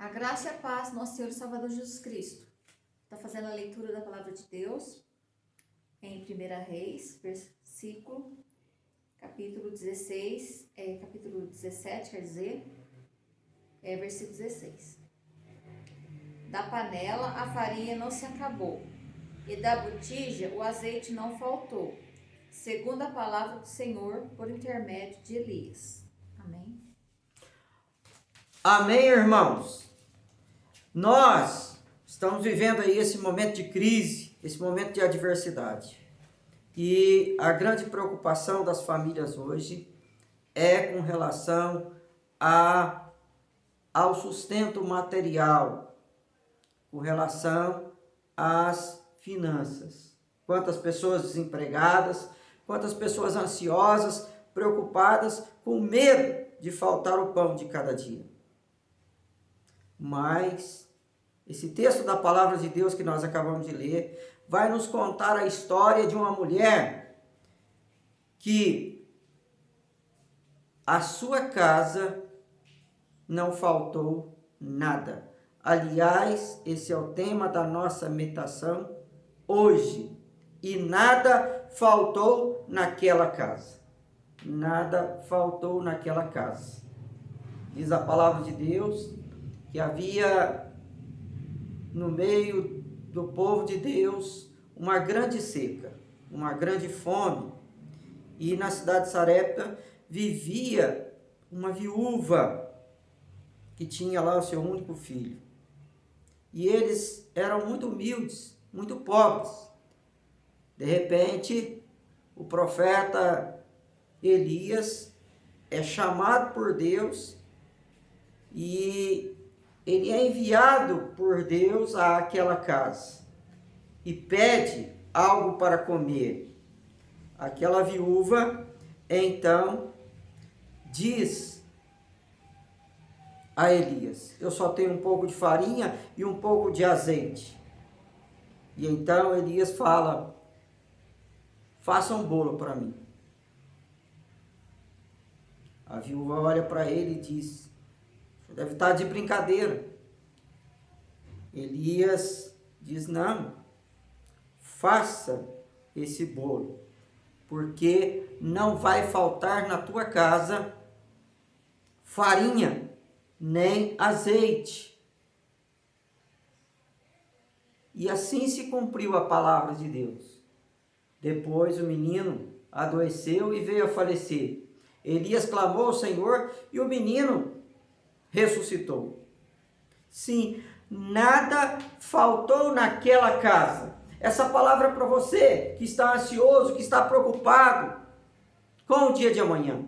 A graça e a paz do nosso Senhor e Salvador Jesus Cristo. Está fazendo a leitura da palavra de Deus em 1 Reis, capítulo 17, versículo 16. Da panela a farinha não se acabou, e da botija o azeite não faltou, segundo a palavra do Senhor por intermédio de Elias. Amém. Amém, irmãos? Nós estamos vivendo aí esse momento de crise, esse momento de adversidade. E a grande preocupação das famílias hoje é com relação ao sustento material, com relação às finanças. Quantas pessoas desempregadas, quantas pessoas ansiosas, preocupadas, com medo de faltar o pão de cada dia. Mas esse texto da palavra de Deus que nós acabamos de ler vai nos contar a história de uma mulher que a sua casa não faltou nada. Aliás, esse é o tema da nossa meditação hoje. E nada faltou naquela casa. Nada faltou naquela casa. Diz a palavra de Deus que havia no meio do povo de Deus uma grande seca, uma grande fome. E na cidade de Sarepta vivia uma viúva que tinha lá o seu único filho. E eles eram muito humildes, muito pobres. De repente, o profeta Elias é chamado por Deus e ele é enviado por Deus àquela casa e pede algo para comer. Aquela viúva, então, diz a Elias: eu só tenho um pouco de farinha e um pouco de azeite. E então Elias fala: faça um bolo para mim. A viúva olha para ele e diz: você deve estar de brincadeira. Elias diz: não, faça esse bolo, porque não vai faltar na tua casa farinha, nem azeite. E assim se cumpriu a palavra de Deus. Depois o menino adoeceu e veio a falecer. Elias clamou ao Senhor e o menino ressuscitou. Sim, nada faltou naquela casa. Essa palavra é para você que está ansioso, que está preocupado com o dia de amanhã.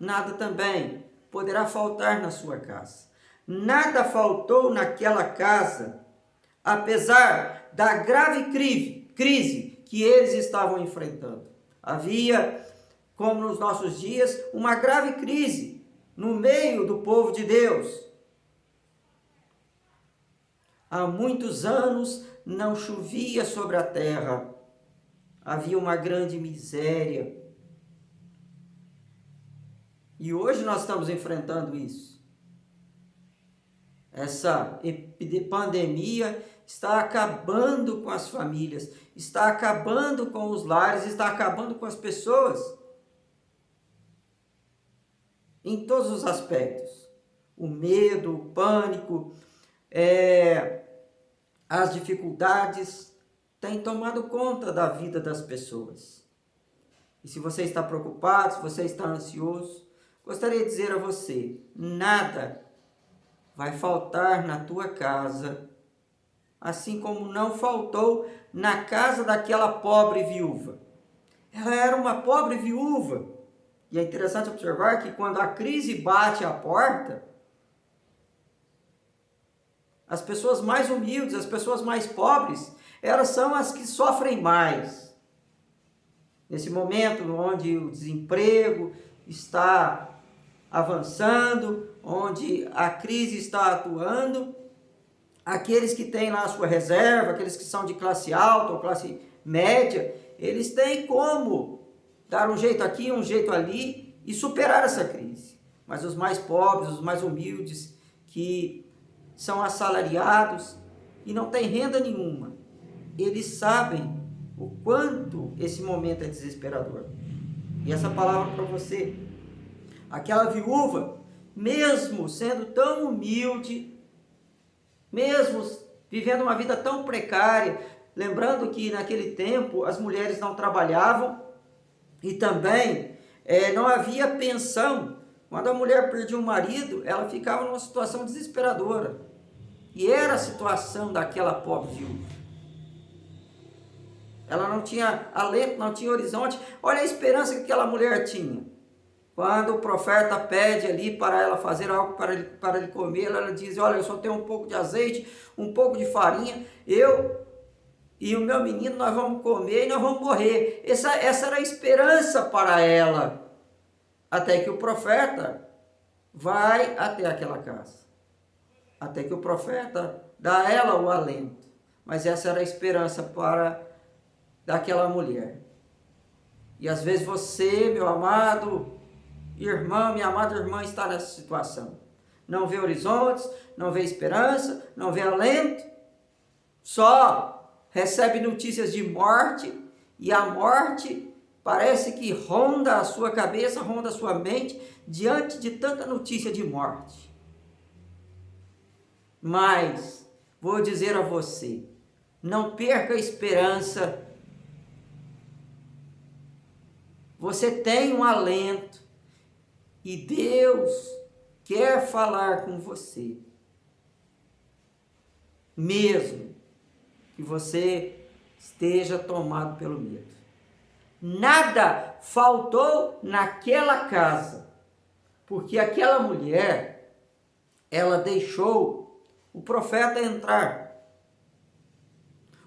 Nada também poderá faltar na sua casa. Nada faltou naquela casa, apesar da grave crise que eles estavam enfrentando. Havia, como nos nossos dias, uma grave crise no meio do povo de Deus. Há muitos anos não chovia sobre a terra. Havia uma grande miséria. E hoje nós estamos enfrentando isso. Essa pandemia está acabando com as famílias, está acabando com os lares, está acabando com as pessoas. Em todos os aspectos. O medo, o pânico, as dificuldades têm tomado conta da vida das pessoas. E se você está preocupado, se você está ansioso, gostaria de dizer a você: nada vai faltar na tua casa, assim como não faltou na casa daquela pobre viúva. Ela era uma pobre viúva. E é interessante observar que quando a crise bate à porta, as pessoas mais humildes, as pessoas mais pobres, elas são as que sofrem mais. Nesse momento onde o desemprego está avançando, onde a crise está atuando, aqueles que têm lá a sua reserva, aqueles que são de classe alta ou classe média, eles têm como dar um jeito aqui, um jeito ali e superar essa crise. Mas os mais pobres, os mais humildes, que são assalariados e não têm renda nenhuma, eles sabem o quanto esse momento é desesperador. E essa palavra para você, aquela viúva, mesmo sendo tão humilde, mesmo vivendo uma vida tão precária, lembrando que naquele tempo as mulheres não trabalhavam e também não havia pensão. Quando a mulher perdia um marido, ela ficava numa situação desesperadora. E era a situação daquela pobre viúva. Ela não tinha alento, não tinha horizonte. Olha a esperança que aquela mulher tinha. Quando o profeta pede ali para ela fazer algo para ele comer, ela diz, olha, eu só tenho um pouco de azeite, um pouco de farinha, eu e o meu menino, nós vamos comer e nós vamos morrer. Essa era a esperança para ela. Até que o profeta vai até aquela casa. Até que o profeta dá a ela o alento. Mas essa era a esperança daquela mulher. E às vezes você, meu amado irmão, minha amada irmã, está nessa situação. Não vê horizontes, não vê esperança, não vê alento. Só recebe notícias de morte. E a morte parece que ronda a sua cabeça, ronda a sua mente, diante de tanta notícia de morte. Mas, vou dizer a você, não perca a esperança. Você tem um alento e Deus quer falar com você. Mesmo que você esteja tomado pelo medo. Nada faltou naquela casa, porque aquela mulher, ela deixou o profeta entrar.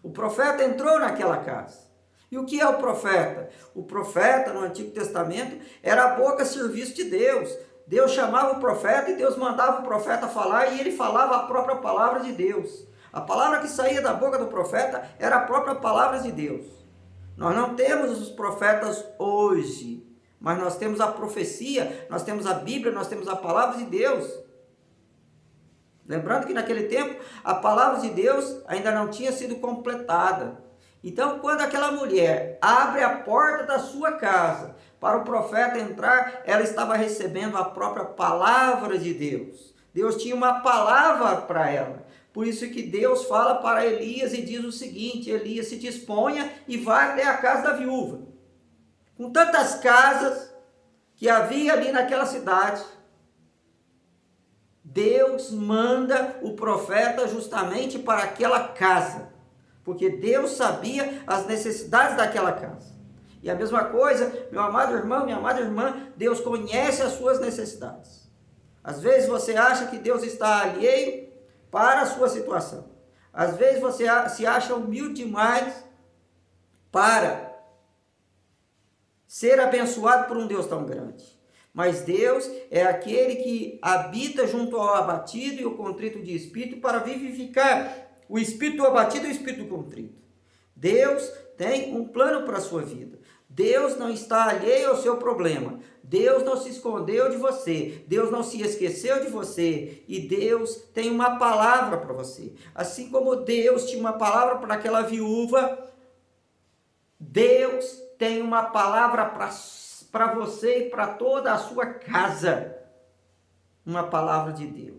O profeta entrou naquela casa. E o que é o profeta? O profeta, no Antigo Testamento, era a boca a serviço de Deus. Deus chamava o profeta e Deus mandava o profeta falar e ele falava a própria palavra de Deus. A palavra que saía da boca do profeta era a própria palavra de Deus. Nós não temos os profetas hoje, mas nós temos a profecia, nós temos a Bíblia, nós temos a palavra de Deus. Lembrando que naquele tempo a palavra de Deus ainda não tinha sido completada. Então, quando aquela mulher abre a porta da sua casa para o profeta entrar, ela estava recebendo a própria palavra de Deus. Deus tinha uma palavra para ela. Por isso que Deus fala para Elias e diz o seguinte: Elias, se disponha e vai até a casa da viúva. Com tantas casas que havia ali naquela cidade, Deus manda o profeta justamente para aquela casa, porque Deus sabia as necessidades daquela casa. E a mesma coisa, meu amado irmão, minha amada irmã, Deus conhece as suas necessidades. Às vezes você acha que Deus está alheio para a sua situação. Às vezes você se acha humilde demais para ser abençoado por um Deus tão grande. Mas Deus é aquele que habita junto ao abatido e o contrito de espírito para vivificar o espírito abatido e o espírito contrito. Deus tem um plano para a sua vida. Deus não está alheio ao seu problema. Deus não se escondeu de você. Deus não se esqueceu de você. E Deus tem uma palavra para você. Assim como Deus tinha uma palavra para aquela viúva, Deus tem uma palavra para você e para toda a sua casa. Uma palavra de Deus.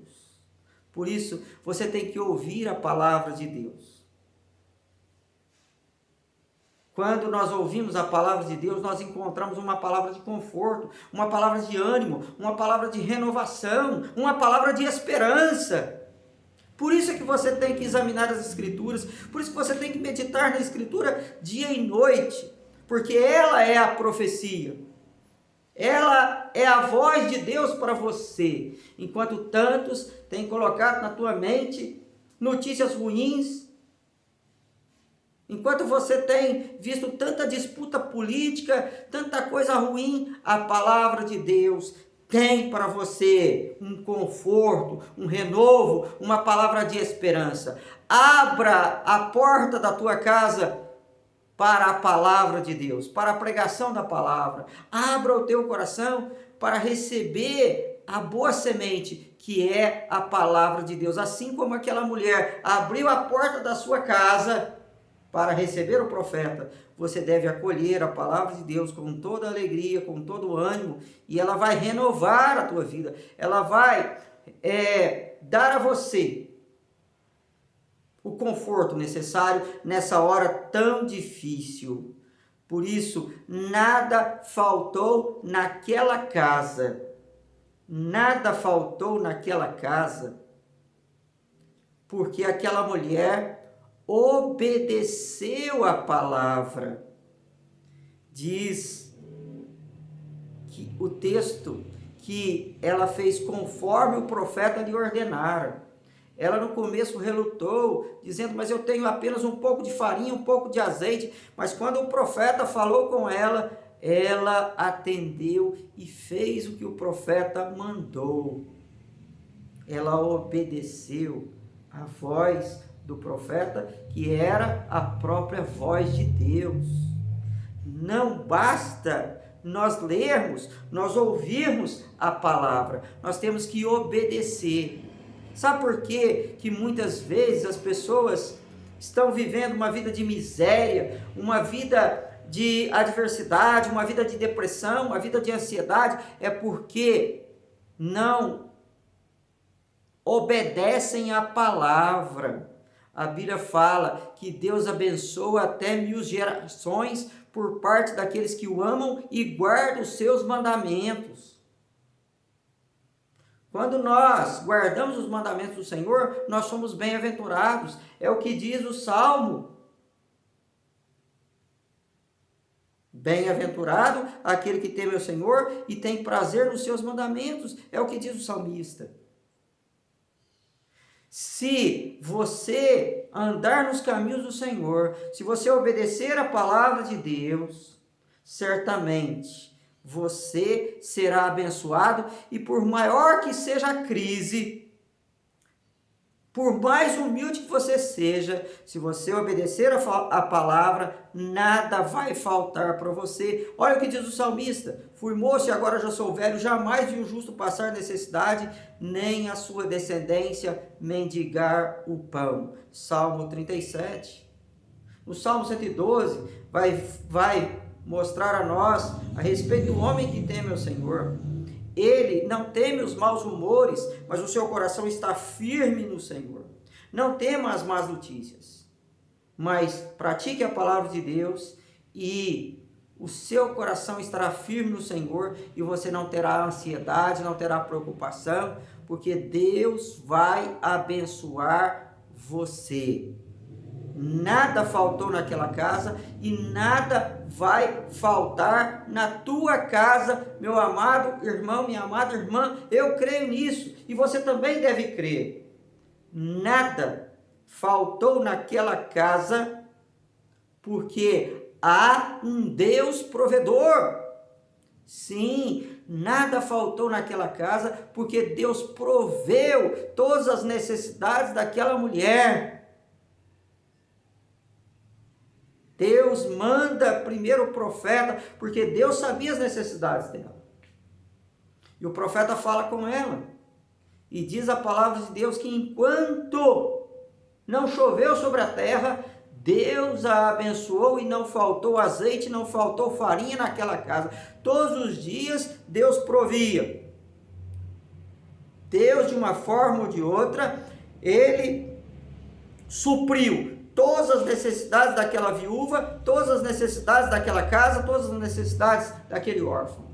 Por isso, você tem que ouvir a palavra de Deus. Quando nós ouvimos a palavra de Deus, nós encontramos uma palavra de conforto, uma palavra de ânimo, uma palavra de renovação, uma palavra de esperança. Por isso é que você tem que examinar as Escrituras, por isso que você tem que meditar na Escritura dia e noite, porque ela é a profecia. Ela é a voz de Deus para você, enquanto tantos têm colocado na tua mente notícias ruins, enquanto você tem visto tanta disputa política, tanta coisa ruim, a palavra de Deus tem para você um conforto, um renovo, uma palavra de esperança. Abra a porta da tua casa para a palavra de Deus, para a pregação da palavra. Abra o teu coração para receber a boa semente, que é a palavra de Deus. Assim como aquela mulher abriu a porta da sua casa para receber o profeta, você deve acolher a palavra de Deus com toda alegria, com todo ânimo, e ela vai renovar a tua vida. Ela vai dar a você o conforto necessário nessa hora tão difícil. Por isso, nada faltou naquela casa. Nada faltou naquela casa, porque aquela mulher obedeceu a palavra. Diz que o texto que ela fez conforme o profeta lhe ordenara. Ela no começo relutou, dizendo, mas eu tenho apenas um pouco de farinha, um pouco de azeite. Mas quando o profeta falou com ela, ela atendeu e fez o que o profeta mandou. Ela obedeceu a voz do profeta, que era a própria voz de Deus. Não basta nós lermos, nós ouvirmos a palavra, nós temos que obedecer. Sabe por quê que muitas vezes as pessoas estão vivendo uma vida de miséria, uma vida de adversidade, uma vida de depressão, uma vida de ansiedade? É porque não obedecem à palavra. A Bíblia fala que Deus abençoa até 1000 gerações por parte daqueles que o amam e guardam os seus mandamentos. Quando nós guardamos os mandamentos do Senhor, nós somos bem-aventurados. É o que diz o Salmo. Bem-aventurado aquele que teme ao Senhor e tem prazer nos seus mandamentos. É o que diz o salmista. Se você andar nos caminhos do Senhor, se você obedecer a palavra de Deus, certamente você será abençoado, e por maior que seja a crise, por mais humilde que você seja, se você obedecer a palavra, nada vai faltar para você. Olha o que diz o salmista: fui moço e agora já sou velho, jamais vi o justo passar necessidade, nem a sua descendência mendigar o pão. Salmo 37. O Salmo 112 vai mostrar a nós a respeito do homem que teme ao Senhor. Ele não teme os maus rumores, mas o seu coração está firme no Senhor. Não tema as más notícias, mas pratique a palavra de Deus e o seu coração estará firme no Senhor, e você não terá ansiedade, não terá preocupação, porque Deus vai abençoar você. Nada faltou naquela casa e nada vai faltar na tua casa, meu amado irmão, minha amada irmã. Eu creio nisso e você também deve crer. Nada faltou naquela casa, porque há um Deus provedor. Sim, nada faltou naquela casa, porque Deus proveu todas as necessidades daquela mulher. Deus manda primeiro o profeta, porque Deus sabia as necessidades dela. E o profeta fala com ela. E diz a palavra de Deus que enquanto não choveu sobre a terra, Deus a abençoou e não faltou azeite, não faltou farinha naquela casa. Todos os dias Deus provia. Deus, de uma forma ou de outra, Ele supriu todas as necessidades daquela viúva, todas as necessidades daquela casa, todas as necessidades daquele órfão.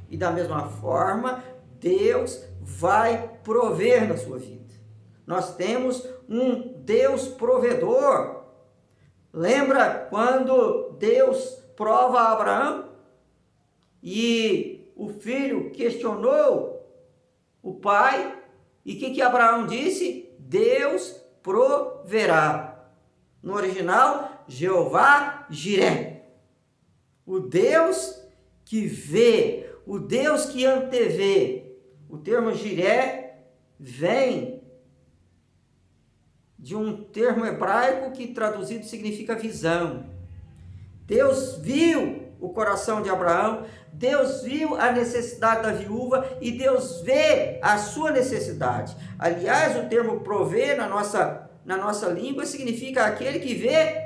E da mesma forma, Deus vai prover na sua vida. Nós temos um Deus provedor. Lembra quando Deus prova a Abraão? E o filho questionou o pai, e o que Abraão disse? Deus proverá. No original, Jeová Jiré. O Deus que vê, o Deus que antevê. O termo Jiré vem de um termo hebraico que traduzido significa visão. Deus viu o coração de Abraão, Deus viu a necessidade da viúva e Deus vê a sua necessidade. Aliás, o termo prover na nossa língua significa aquele que vê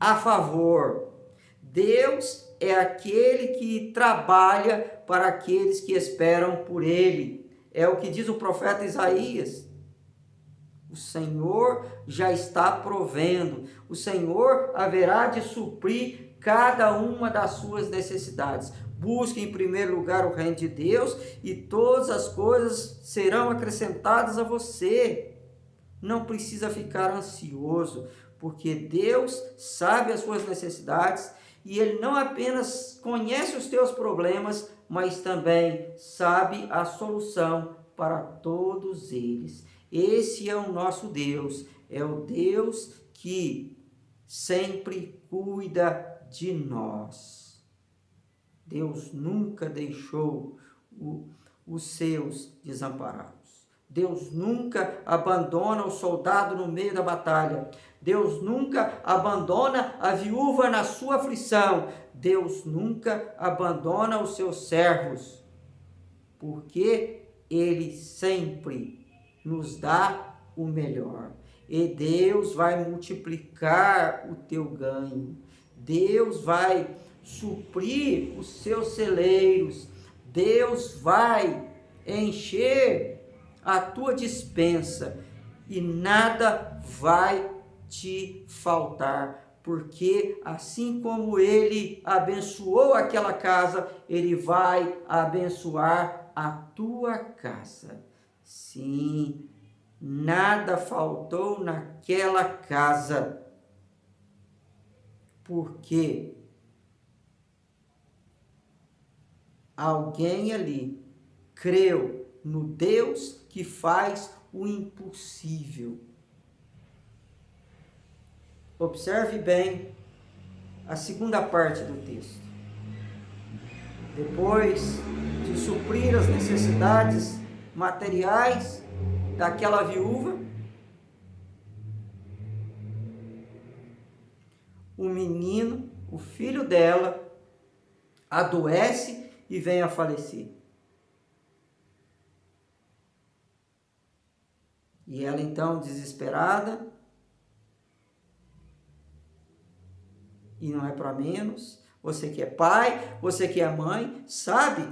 a favor. Deus é aquele que trabalha para aqueles que esperam por Ele. É o que diz o profeta Isaías. O Senhor já está provendo. O Senhor haverá de suprir cada uma das suas necessidades. Busque em primeiro lugar o reino de Deus e todas as coisas serão acrescentadas a você. Não precisa ficar ansioso, porque Deus sabe as suas necessidades e Ele não apenas conhece os teus problemas, mas também sabe a solução para todos eles. Esse é o nosso Deus, é o Deus que sempre cuida de nós. Deus nunca deixou os seus desamparados. Deus nunca abandona o soldado no meio da batalha. Deus nunca abandona a viúva na sua aflição. Deus nunca abandona os seus servos, porque Ele sempre nos dá o melhor. E Deus vai multiplicar o teu ganho. Deus vai suprir os seus celeiros. Deus vai encher a tua despensa e nada vai te faltar, porque assim como Ele abençoou aquela casa, Ele vai abençoar a tua casa. Sim, nada faltou naquela casa, porque alguém ali creu no Deus que faz o impossível. Observe bem a segunda parte do texto. Depois de suprir as necessidades materiais daquela viúva, o menino, o filho dela, adoece e vem a falecer. E ela então, desesperada, e não é para menos, você que é pai, você que é mãe, sabe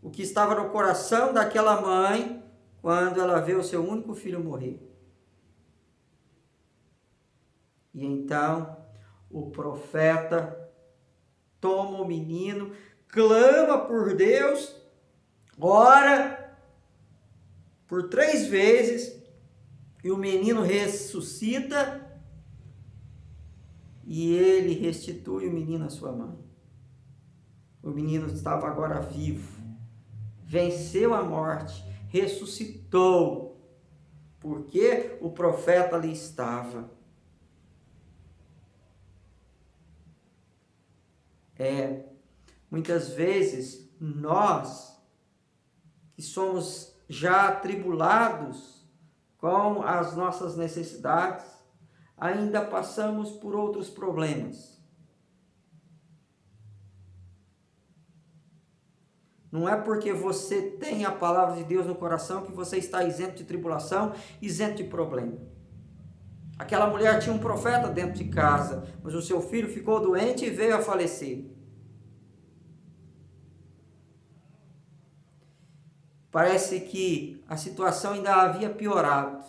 o que estava no coração daquela mãe quando ela vê o seu único filho morrer. E então o profeta toma o menino, clama por Deus, ora por 3 vezes, e o menino ressuscita, e ele restitui o menino à sua mãe. O menino estava agora vivo, venceu a morte, ressuscitou, porque o profeta ali estava. Muitas vezes nós, que somos já atribulados com as nossas necessidades, ainda passamos por outros problemas. Não é porque você tem a palavra de Deus no coração que você está isento de tribulação, isento de problema. Aquela mulher tinha um profeta dentro de casa, mas o seu filho ficou doente e veio a falecer. Parece que a situação ainda havia piorado.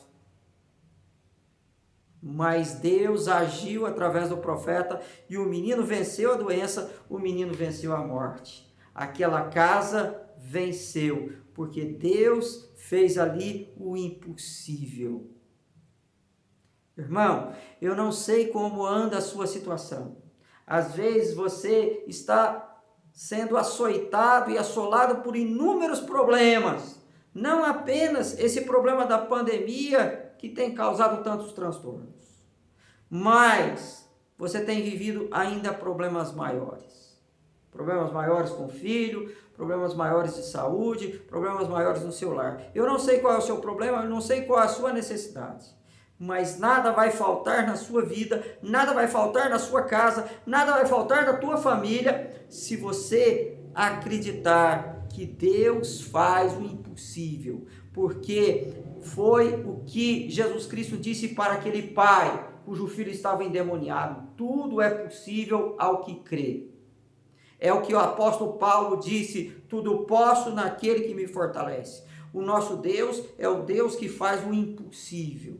Mas Deus agiu através do profeta e o menino venceu a doença, o menino venceu a morte. Aquela casa venceu, porque Deus fez ali o impossível. Irmão, eu não sei como anda a sua situação. Às vezes você está sendo açoitado e assolado por inúmeros problemas. Não apenas esse problema da pandemia que tem causado tantos transtornos, mas você tem vivido ainda problemas maiores. Problemas maiores com o filho, problemas maiores de saúde, problemas maiores no seu lar. Eu não sei qual é o seu problema, eu não sei qual é a sua necessidade, mas nada vai faltar na sua vida, nada vai faltar na sua casa, nada vai faltar na tua família, se você acreditar que Deus faz o impossível, porque foi o que Jesus Cristo disse para aquele pai cujo filho estava endemoniado: tudo é possível ao que crê. É o que o apóstolo Paulo disse: tudo posso naquele que me fortalece. O nosso Deus é o Deus que faz o impossível.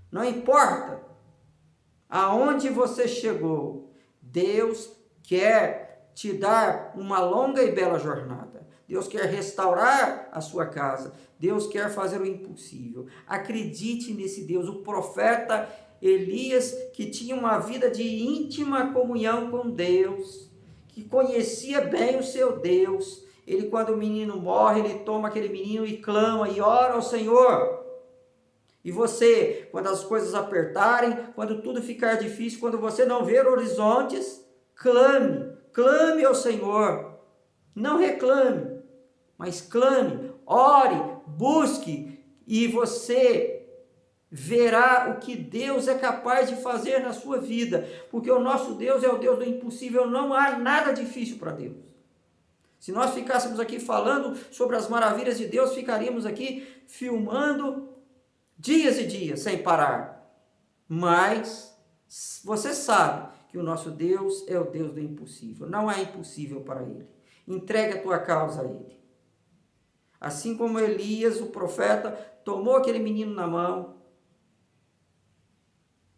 Não importa aonde você chegou, Deus quer te dar uma longa e bela jornada. Deus quer restaurar a sua casa. Deus quer fazer o impossível. Acredite nesse Deus. O profeta Elias, que tinha uma vida de íntima comunhão com Deus, que conhecia bem o seu Deus, ele, quando o menino morre, ele toma aquele menino e clama e ora ao Senhor. E você, quando as coisas apertarem, quando tudo ficar difícil, quando você não ver horizontes, clame ao Senhor. Não reclame, mas clame, ore, busque, e você verá o que Deus é capaz de fazer na sua vida, porque o nosso Deus é o Deus do impossível, não há nada difícil para Deus. Se nós ficássemos aqui falando sobre as maravilhas de Deus, ficaríamos aqui filmando dias e dias sem parar. Mas você sabe que o nosso Deus é o Deus do impossível, não há impossível para Ele. Entregue a tua causa a Ele. Assim como Elias, o profeta, tomou aquele menino na mão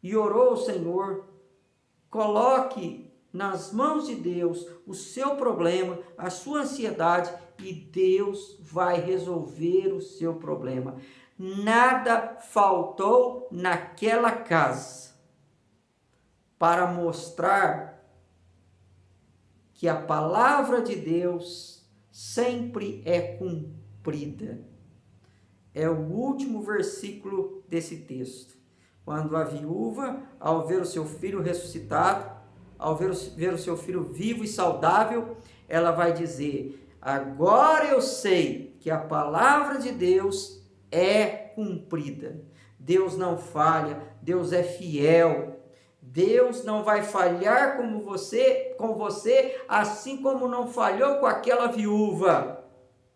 e orou ao Senhor, coloque nas mãos de Deus o seu problema, a sua ansiedade, e Deus vai resolver o seu problema. Nada faltou naquela casa para mostrar que a palavra de Deus sempre é cumprida. É o último versículo desse texto. Quando a viúva, ao ver o seu filho ressuscitado, ao ver o seu filho vivo e saudável, ela vai dizer: agora eu sei que a palavra de Deus é cumprida. Deus não falha, Deus é fiel. Deus não vai falhar com você, assim como não falhou com aquela viúva.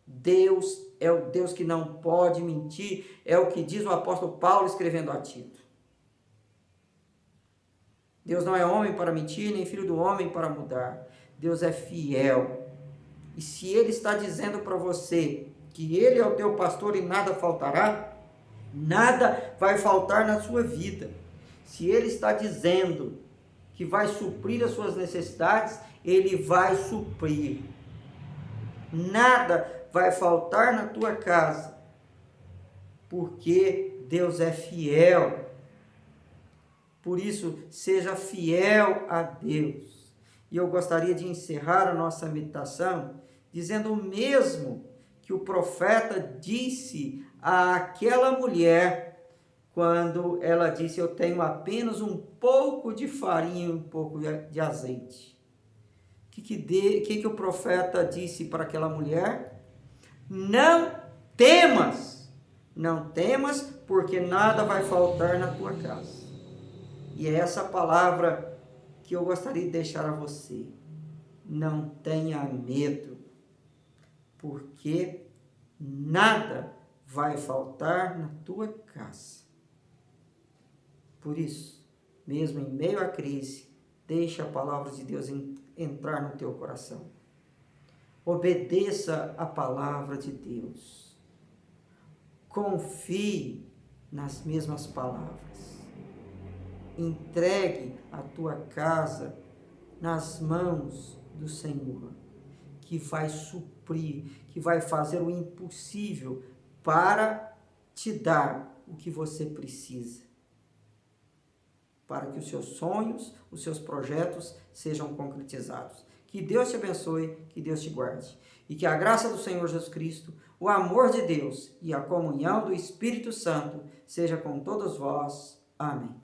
Deus é o Deus que não pode mentir, é o que diz o apóstolo Paulo escrevendo a Tito. Deus não é homem para mentir, nem filho do homem para mudar. Deus é fiel. E se Ele está dizendo para você que Ele é o teu pastor e nada faltará, nada vai faltar na sua vida. Se Ele está dizendo que vai suprir as suas necessidades, Ele vai suprir. Nada vai faltar na tua casa, porque Deus é fiel. Por isso, seja fiel a Deus. E eu gostaria de encerrar a nossa meditação dizendo o mesmo que o profeta disse àquela mulher, quando ela disse: eu tenho apenas um pouco de farinha e um pouco de azeite. O que o profeta disse para aquela mulher? Não temas, porque nada vai faltar na tua casa. E é essa palavra que eu gostaria de deixar a você. Não tenha medo, porque nada vai faltar na tua casa. Por isso, mesmo em meio à crise, deixe a palavra de Deus entrar no teu coração. Obedeça a palavra de Deus. Confie nas mesmas palavras. Entregue a tua casa nas mãos do Senhor, que vai suprir, que vai fazer o impossível para te dar o que você precisa, para que os seus sonhos, os seus projetos sejam concretizados. Que Deus te abençoe, que Deus te guarde. E que a graça do Senhor Jesus Cristo, o amor de Deus e a comunhão do Espírito Santo seja com todos vós. Amém.